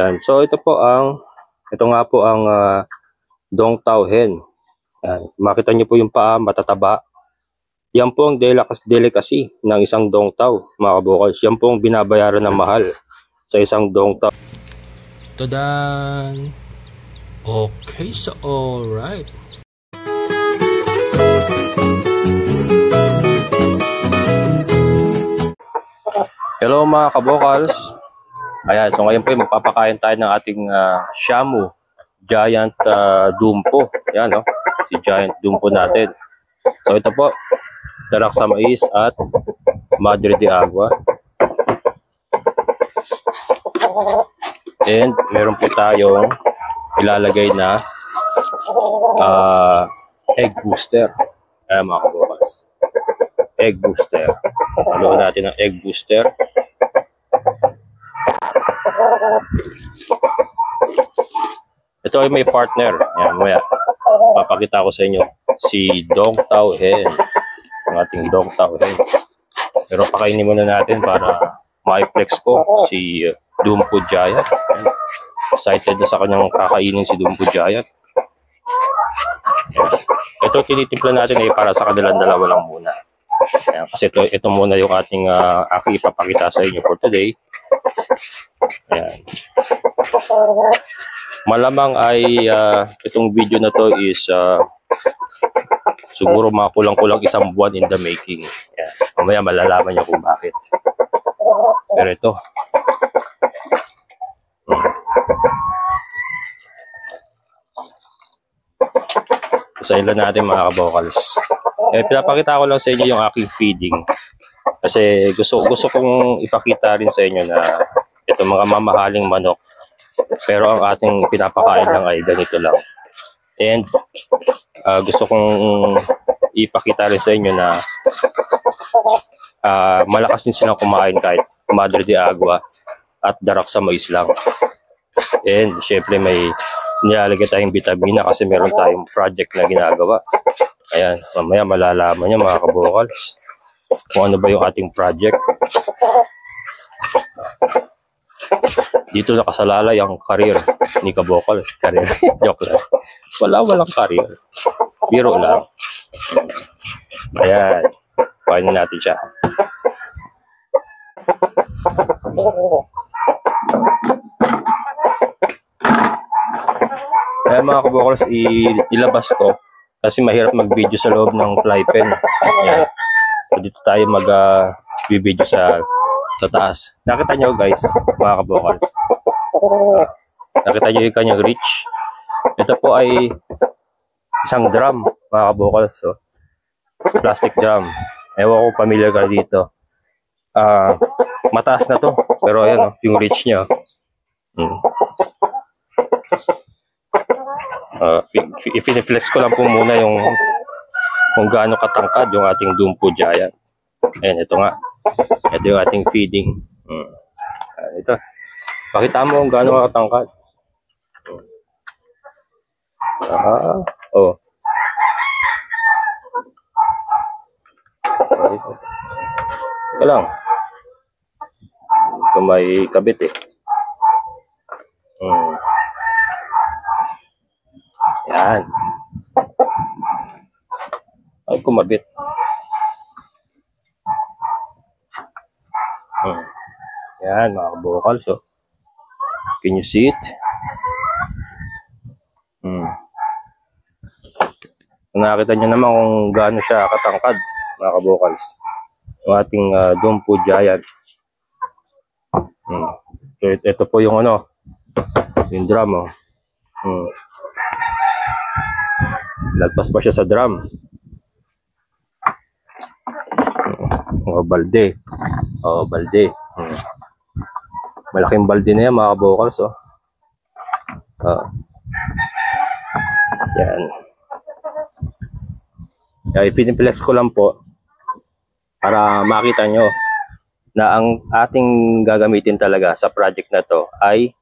Yan. So ito nga po ang Dong Tao Hen. Yan. Makita niyo po yung paa, matataba. Yan po ang delicacy ng isang Dong Tao, mga kabukals. Yan po ang binabayaran ng mahal sa isang Dong Tao. Tadan! Okay, so alright. Hello mga kabukals. Ayan, so ngayon po magpapakain tayo ng ating Shamu Giant Dumpo. Ayan, no? Si Giant Dumpo natin. So ito po, darak sa mais at Madre de Agua. And meron po tayong ilalagay na egg booster. Ayan mga kabukals. Egg booster. Haluan natin ang egg booster. Ito ay may partner. Ayan, maya papakita ko sa inyo si Dong Tao Hen, ang ating Dong Tao Hen. Pero pakainin muna natin para ma-flex ko si Dumpo Giant. Ayan. Excited na sa kanyang kakainin si Dumpo Giant. Ayan. Ito tinitimpla natin ay para sa kanilang dalawa lang muna. Ayan, kasi ito muna yung ating aking ipapakita sa inyo for today. Ayan. Malamang ay itong video na to is siguro mga kulang-kulang isang buwan in the making. Ayan. Mamaya malalaman niyo kung bakit. Pero ito. Isahin lang natin mga kabokals. Pinapakita ko lang sa inyo yung aking feeding. Kasi gusto kong ipakita rin sa inyo na ito mga mamahaling manok. Pero ang ating pinapakain lang ay ganito lang. And gusto kong ipakita rin sa inyo na malakas din silang kumain kahit Madre de Agua at darak sa mais lang. And syempre may nilalagay tayong vitamina kasi meron tayong project na ginagawa. Ayan, mamaya malalaman niyo mga kabokals kung ano ba yung ating project. Dito nakasalalay ang career ni kabokals. Career. Joke lang. Walang career. Biro lang. Ayan. Kainin natin siya. Ayan mga kabokals, ilabas ko kasi mahirap mag-video sa loob ng fly pen. Ayan. So dito tayo mag-video sa taas. Nakita nyo guys, mga kabokals. Nakita nyo yung kanyang reach. Ito po ay isang drum, mga kabokals. So, plastic drum. Ewan ko familiar ka dito. Mataas na to. Pero ayan, yung reach niya. I-flex ko lang po muna yung kung gaano katangkad yung ating Dumpo Giant. Ayan, ito nga. Ito yung ating feeding. Ito. Pakita mo kung gaano katangkad. Oh. Ito lang. Ito may kabit eh. Yan. Ay, kumabit. Yan, mga kabokals. So, can you see it? Nakita nyo naman kung gaano siya katangkad, mga kabokals. Yung ating Dumpo Giant. So, ito po yung yung drum. Lagpas pa siya sa drum. Balde. Balde. Malaking balde na yan mga kabokals. Yan. Ipiniplex ko lang po para makita nyo na ang ating gagamitin talaga sa project na to ay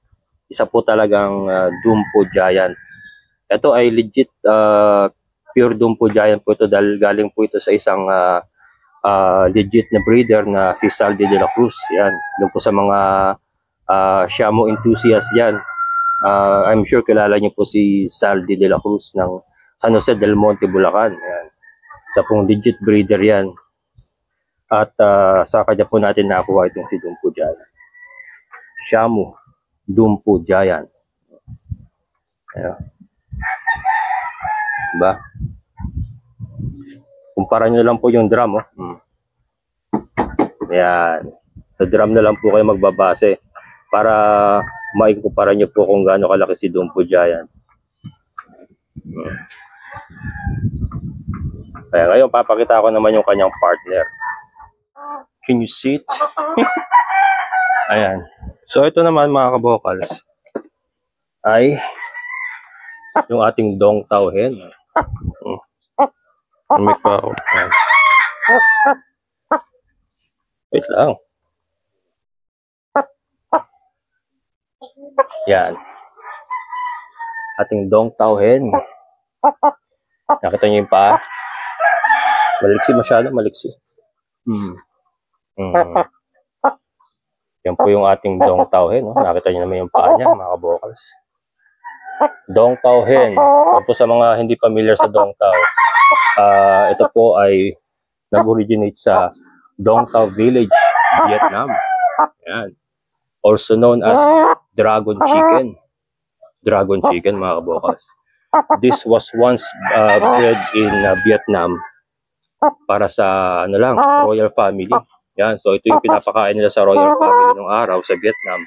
isa po talagang Dumpo Giant. Ito ay legit pure Dumpo Giant po ito dahil galing po ito sa isang legit na breeder na si Saldi de la Cruz. Yan, doon po sa mga Shamo enthusiast yan. I'm sure kilala niyo po si Saldi de la Cruz ng San Jose del Monte, Bulacan. Yan. Sa pong legit breeder yan. At sa kanya po natin nakuha itong si Dumpo Giant. Shamo Dumpo Giant. Ayan. Diba? Kumpara nyo lang po yung drum. Ayan. Sa drum na lang po kayo magbabase para maikumpara nyo po kung gaano kalaki si Dumpo Giant. Kaya ngayon papakita ko naman yung kanyang partner. Can you see it? Ayan. So ito naman mga kabokals ay yung ating Dong Tao hen. May pa ako. Wait lang. Yan. Ating Dong Tao hen. Nakita niyo yung paa? Maliksi masyado, maliksi. Yan po yung ating Dong Tao hen. Nakita niyo naman yung paa niya, mga kabokals. Dong Tao hen. Yan po sa mga hindi familiar sa Dong Tao. Ito po ay nag-originate sa Dong Tao Village, Vietnam. Yan. Also known as Dragon Chicken. Dragon Chicken, mga kabokals. This was once bred in Vietnam para sa royal family. Yan, so ito yung pinapakain nila sa royal family nung araw sa Vietnam.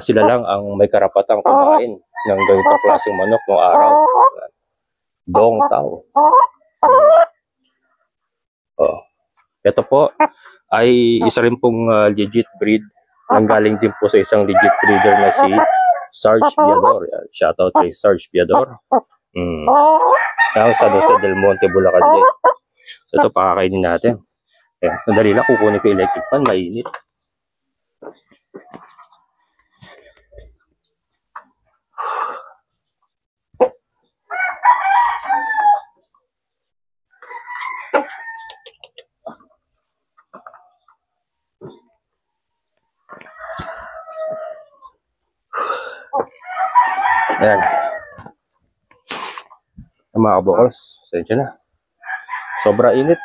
Sila lang ang may karapatang kumain ng ganitong klaseng manok nung araw. Dong Tao. Ito po ay isa rin pong legit breed. Nanggaling din po sa isang legit breeder na si Sarge Viador. Shoutout kay Sarge Viador. Sa Jose del Monte, Bulacan din. So ito pakakainin natin. Sandali lang, kukunin ko electric fan, mainit. Ayan. Mga kabokals, sensya na. Sobra init.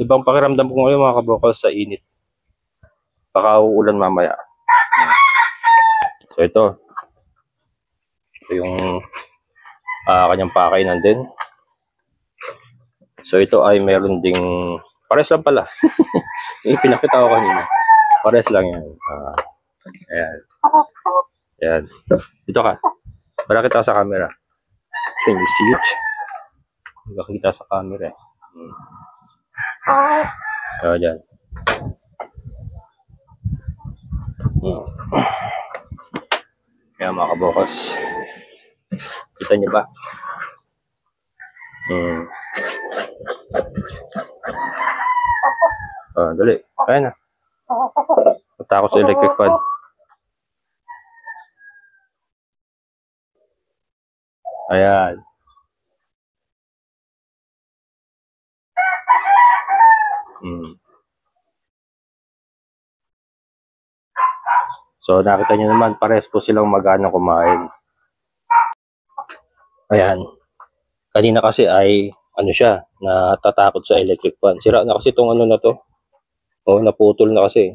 Ibang pakiramdam ko ngayon mga kabokals sa init. Baka uulan mamaya. So ito yung kanyang pakainan din. So ito ay meron ding pares lang pala. Yung pinakita ko kanina. Pares lang yan. Ayan. Ayan. Dito ka. Para kita sa camera. Can you see it? Nakakita sa camera. O, dyan. Kaya mga kabokals. Kita niyo ba? Dali. Kaya na. Matakot sa electric fan. Ayan. So nakita nyo naman, pares po silang magana kumain. Ayan. Kanina kasi ay siya, natatakot sa electric fan. Sira na kasi itong na to. Naputol na kasi.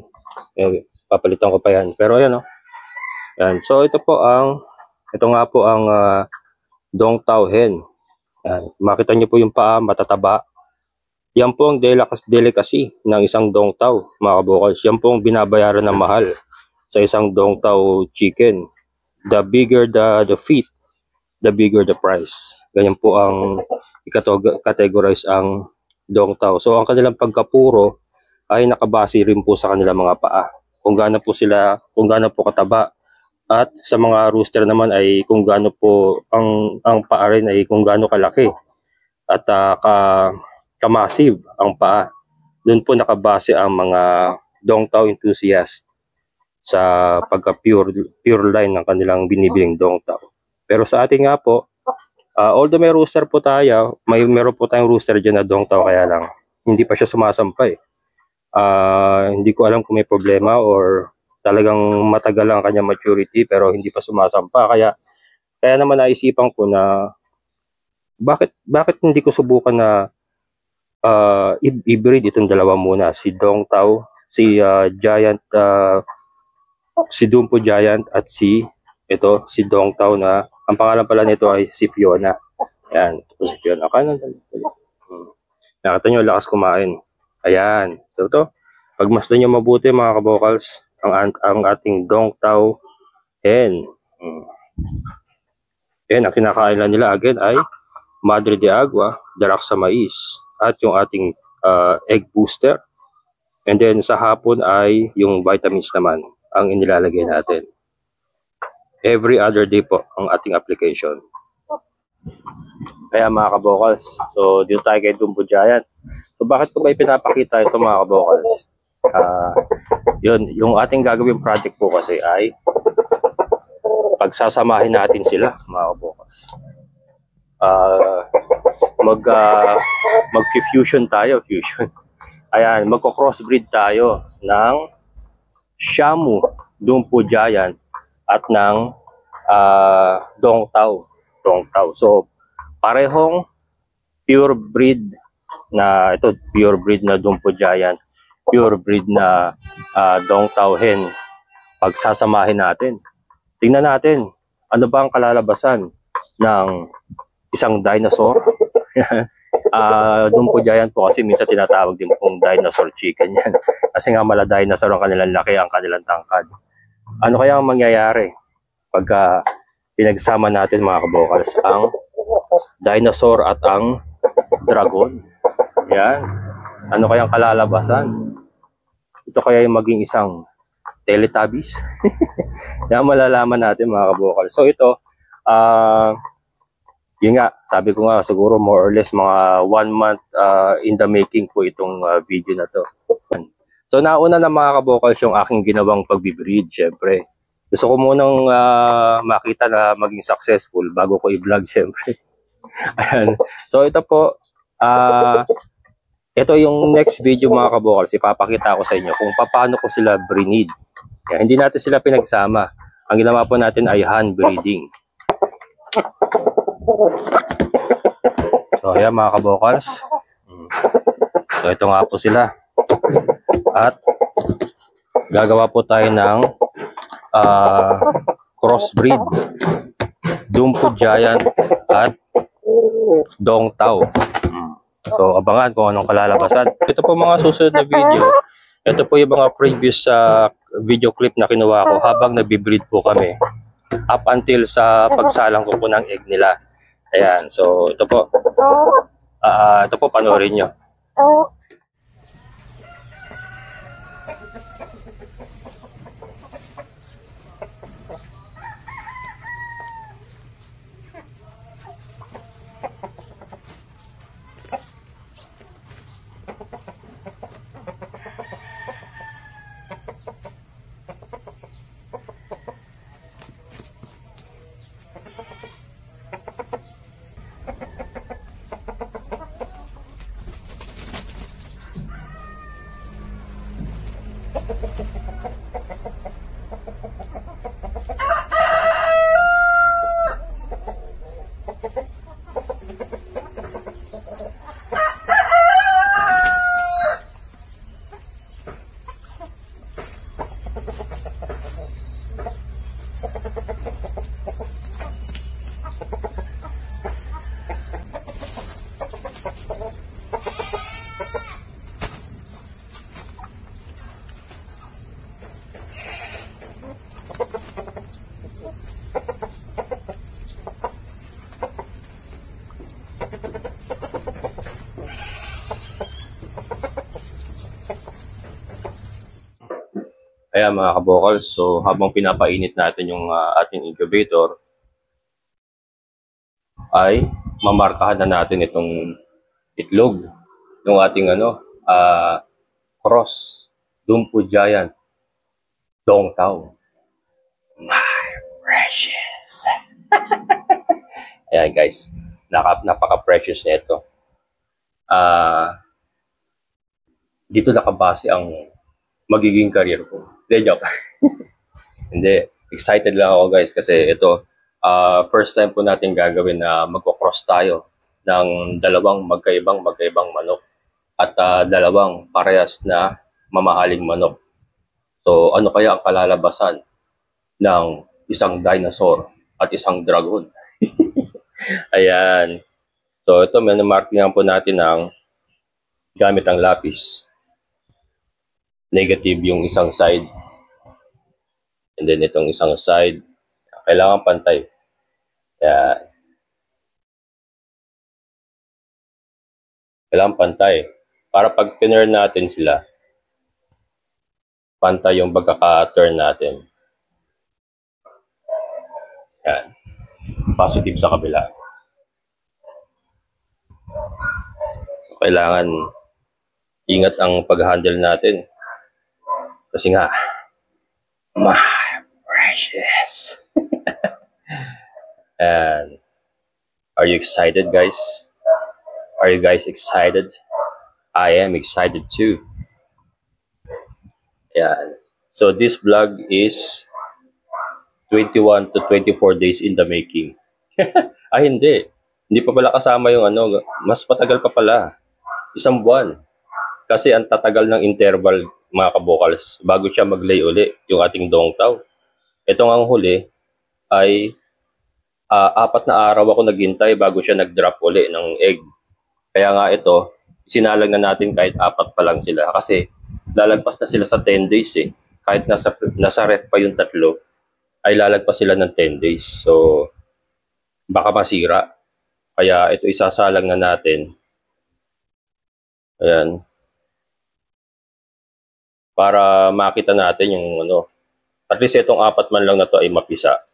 Papalitan ko pa yan. Pero ayan Ayan. So ito nga po ang Dong Tao hen. Ayan. Makita nyo po yung paa, matataba. Yan po ang delicacy ng isang Dong Tao, mga kabokals. Yan po ang binabayaran ng mahal sa isang Dong Tao chicken. The bigger the feet, the bigger the price. Ganyan po ang i-categorize ang Dong Tao. So ang kanilang pagkapuro ay nakabase rin po sa kanilang mga paa. Kung gaano po kataba. At sa mga rooster naman ay kung gaano po ang paa rin ay kung gaano kalaki. At kamassive ang paa. Doon po nakabase ang mga Dongtao enthusiast sa pure line ng kanilang binibiling Dongtao. Pero sa ating nga po, although may rooster po tayo, meron po tayong rooster dyan na Dongtao, kaya lang hindi pa siya sumasampay. Hindi ko alam kung may problema or talagang matagal ang kanyang maturity pero hindi pa sumasampa. Kaya naman naisipan ko na bakit hindi ko subukan na i-breed itong dalawa muna, si Dongtao, si Giant, si Dumpo Giant at si Dongtao na ang pangalan pala nito ay si Fiona. Ayan, ito po si Fiona. Nakita nyo, lakas kumain. Ayan. So ito, pagmasdan nyo mabuti mga kabokals, ang ating Dongtao hen. Ayan, ang kinakain nila again ay Madre de Agua, darak sa mais, at yung ating egg booster. And then sa hapon ay yung vitamins naman ang inilalagay natin. Every other day po ang ating application. Kaya mga kabokals, so dito tayo kay Dumpo Giant. So bakit ko ba ipinapakita ito mga kabokals? Yun, yung ating gagawin project po kasi ay pagsasamahin natin sila mga kabokals. Mag-fusion tayo, fusion. Ayan, magko-crossbreed tayo ng Shamu, Dumpo Giant at ng Dongtao. So, parehong pure breed na Dumpo Giant, pure breed na Dongtao hen. Pagsasamahin natin. Tingnan natin, ano ba ang kalalabasan ng isang dinosaur? Dumpo Giant po kasi minsan tinatawag din pong dinosaur chicken yan. Kasi nga mala dinosaur ang kanilang laki, ang kanilang tangkad. Ano kaya ang mangyayari pagka pinagsama natin mga kabokals ang dinosaur at ang dragon? Yan. Ano kaya ang kalalabasan? Ito kaya yung maging isang Teletubbies? Yan malalaman natin mga kabokals. So ito, yun nga, sabi ko nga siguro more or less mga 1 month in the making po itong video na to. So nauna na mga kabokals yung aking ginawang pagbibreed, syempre. Gusto ko munang makita na maging successful bago ko i-vlog, syempre. Ayan. So ito po, ito yung next video mga kabokals, ipapakita ko sa inyo kung paano ko sila breed. Hindi natin sila pinagsama. Ang ginawa po natin ay hand breeding. So ayan mga kabokals. So ito nga po sila. At gagawa po tayo ng crossbreed Dumpo Giant at Dongtao. So abangan kung anong kalalabasan. Ito po mga susunod na video. Ito po yung mga previous video clip na kinuha ko habang nabibreed po kami. Up until sa pagsalang ko po ng egg nila. Ayan, so ito po. Ito po, panoorin nyo. Ayan mga kabokals, so habang pinapainit natin yung ating incubator, ay mamarkahan na natin itong itlog. yung ating cross Dumpo Giant Dong Tao. My precious. Ayan guys, napaka-precious nito. Dito nakabase ang magiging career ko. Hindi, joke. Hindi, excited lang ako guys kasi ito, first time po natin gagawin na magko-cross tayo ng dalawang magkaibang manok at dalawang parehas na mamahaling manok. So ano kaya ang kalalabasan ng isang dinosaur at isang dragon? Ayan. So ito, markingan po natin ng gamit ang lapis. Negative yung isang side. And then itong isang side, kailangan pantay. Ayan. Kailangan pantay. Para pag tinurn natin sila, pantay yung pagkaka-turn natin. Ayan. Positive sa kabila. Kailangan ingat ang pag-handle natin. Kasi nga, my precious. And are you excited, guys? Are you guys excited? I am excited too. Yeah. So this vlog is 21 to 24 days in the making. Ay, hindi. Hindi pa pala kasama yung mas patagal pa pala. Isang buwan. Kasi ang tatagal ng interval, mga kabokals, bago siya mag-lay uli yung ating Dong Tao. Ito nga ang huli ay 4 na araw ako naghintay bago siya nag-drop uli ng egg. Kaya nga ito, sinalang na natin kahit 4 pa lang sila. Kasi lalagpas na sila sa 10 days eh. Kahit nasa ref pa yung 3, ay lalagpas sila ng 10 days. So, baka masira. Kaya ito isasalang na natin. Ayan. Para makita natin yung at least itong 4 man lang na to ay mapisa.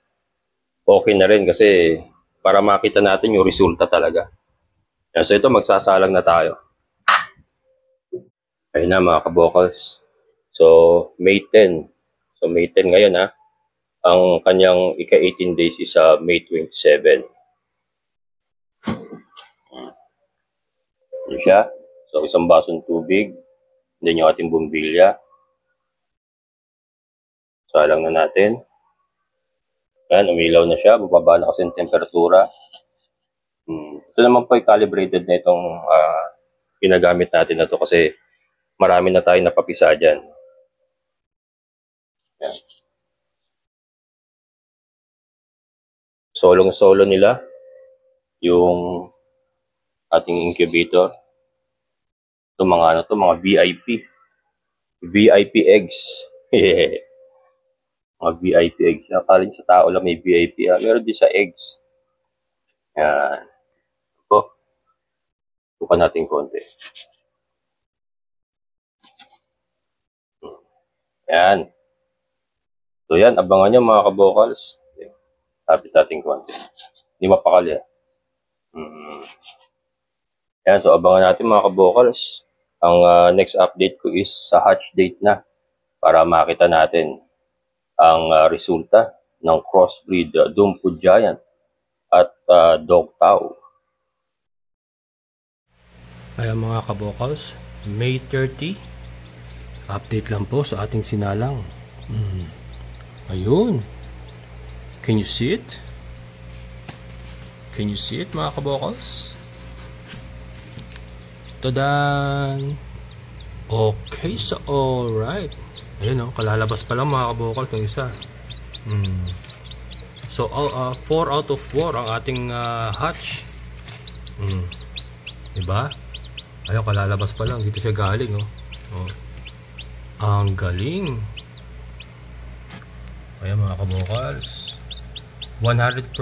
Okay na rin kasi para makita natin yung resulta talaga. Ayan, so ito magsasalang na tayo. Ayun na mga kabokals. So May 10. So May 10 ngayon ha. Ang kanyang ika-18 days is May 27. Ano siya? So isang basong tubig. Then yung ating bumbilya. Salang na natin. Ayan, umilaw na siya. Bubaba na kasi yung temperatura. Ito naman po ay calibrated na itong ginagamit natin na ito kasi marami na tayo napapisa dyan. Ayan. Solong-solo nila yung ating incubator. Ito mga mga VIP. VIP eggs. Mga VIP eggs. Akala sa tao lang may VIP. Meron din sa eggs. Yan. Ito. Bukan natin konti. Yan. So yan, abangan nyo mga kabokals. Tapit natin konti. Hindi mapakali. Yan, so abangan natin mga kabokals. Ang next update ko is sa hatch date na. Para makita natin ang resulta ng crossbreed Dumpo Giant at Dong Tao. Kaya mga kabokals, May 30, update lang po sa ating sinalang. Ayun. Can you see it? Can you see it mga kabokals? Tadan! Okay, so alright. Ayun kalalabas pa lang mga kabokals ng isa. So 4 out of 4 ang ating hatch. Diba? Ayun, kalalabas pa lang. Dito siya galing ang galing. Ayun mga kabokals, 100%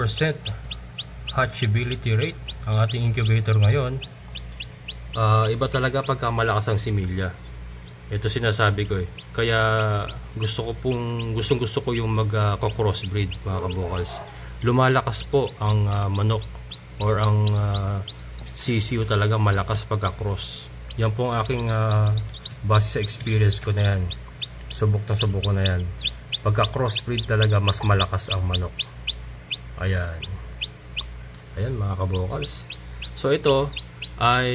hatchability rate ang ating incubator ngayon. Iba talaga pagka malakas ang similya. Ito sinasabi ko Kaya gusto ko yung mag-crossbreed mga kabokals. Lumalakas po ang manok or ang CCU talaga malakas pagka-cross. Yan po ang aking base sa experience ko na yan. Subok na subok ko na yan. Pagka crossbreed talaga mas malakas ang manok. Ayan. Ayan mga kabokals. So ito ay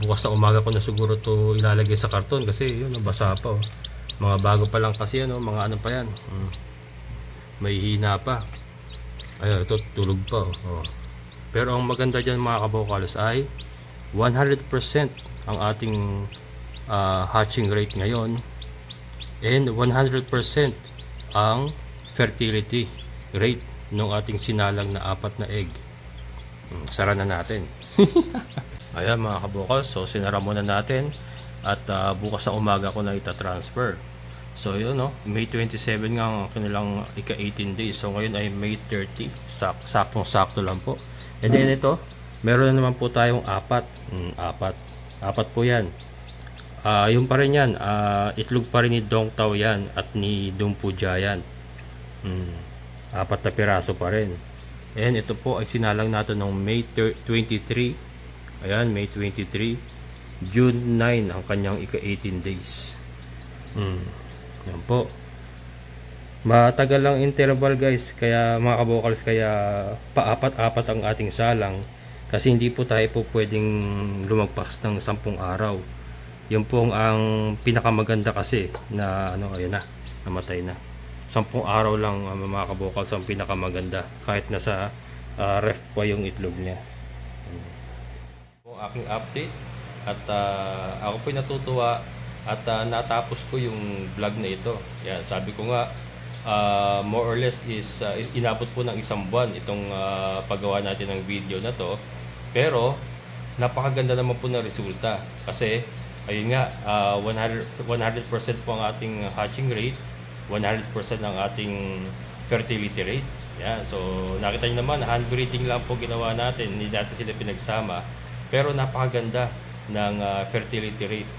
bukas na umaga ko na siguro to ilalagay sa karton kasi yun, nabasa pa oh. Mga bago pa lang kasi yan oh, mga ano pa yan. May hina pa. Ayan, ito tulog pa oh. Pero ang maganda dyan mga kabokals ay 100% ang ating hatching rate ngayon and 100% ang fertility rate ng ating sinalang na 4 na egg. Sara na natin. Ayan mga kabokals, so sinara muna natin at bukas na umaga ko na ita-transfer. So yun no, May 27 nga ang kanilang ika-18 days. So ngayon ay May 30. Saktong-sakto lang po. And then ito, meron na naman po tayong 4. Apat po yan. Yung pa rin yan, itlog pa rin ni Dong Tao yan at ni Dumpu Giant. 4 na piraso pa rin. And ito po ay sinalang natin noong May 23. Ayan, May 23. June 9 ang kanyang ika-18 days. Yan po. Matagal lang interval guys, kaya mga kabokals, kaya pa-apat-apat ang ating salang kasi hindi po tayo po pwedeng lumagpas ng 10 araw. Yun po ang pinakamaganda kasi na ano, ayun na, namatay na. 10 araw lang mga kabokals ang pinakamaganda kahit nasa ref pa yung itlog niya. Yung aking update at ako po natutuwa at natapos ko yung vlog na ito. Yan, sabi ko nga more or less is inabot po ng 1 buwan itong paggawa natin ng video na to, pero napakaganda naman po ng resulta kasi ayun nga 100% po ang ating hatching rate, 100% ang ating fertility rate. Yan, so nakita niyo naman, hand breeding lang po ginawa natin, hindi natin sila pinagsama, pero napakaganda ng fertility rate.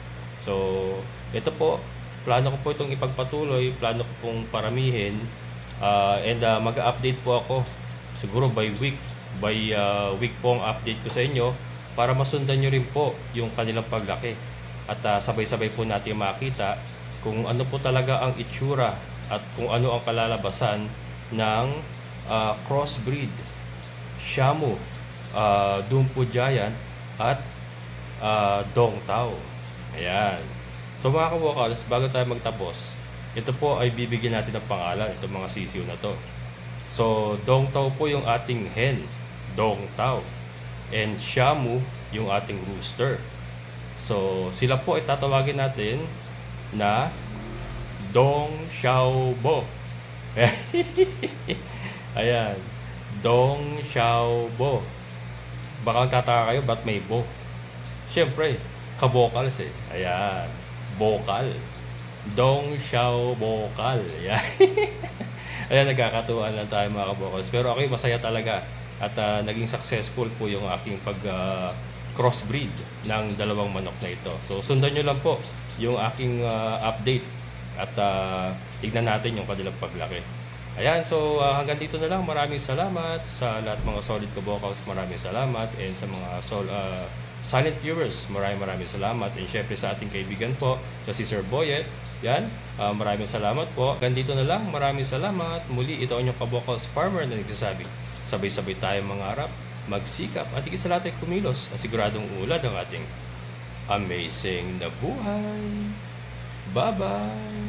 So ito po, plano ko po itong ipagpatuloy, plano ko pong paramihin, and mag-update po ako siguro by week po ang update ko sa inyo para masundan nyo rin po yung kanilang paglaki at sabay-sabay po natin makita kung ano po talaga ang itsura at kung ano ang kalalabasan ng crossbreed Shamu, Dumpu Giant at Dong Tao. Ayan. So mga kabokals, bago tayo magtapos, ito po ay bibigyan natin ng pangalan, itong mga sisiw na to. So Dong Tao po yung ating hen, Dong Tao, and Shamu yung ating rooster. So sila po ay tatawagin natin na Dong Xiao Bo. Ayan, Dong Xiao Bo. Baka tataka kayo, ba't may bo? Siyempre, kabokals eh. Ayan, bokal. Dong Xiao Bokal. Ayan. Ayan, nagkakatuwaan lang tayo mga kabokals. Pero ako masaya talaga at naging successful po yung aking pag crossbreed ng 2 manok na ito. So sundan nyo lang po yung aking update at tignan natin yung kanilang paglaki. Ayan, so hanggang dito na lang. Maraming salamat sa lahat mga solid kabokals. Maraming salamat, and sa mga silent viewers, maraming salamat, and syempre sa ating kaibigan po na si Sir Boyet. Yan, maraming salamat po. Hanggang dito na lang. Maraming salamat. Muli, ito ang inyong kabokals farmer na nagsasabi, sabay-sabay tayo mangarap, magsikap, at higit sa lahat ay kumilos at siguradong ulad ang ating amazing na buhay. Bye-bye!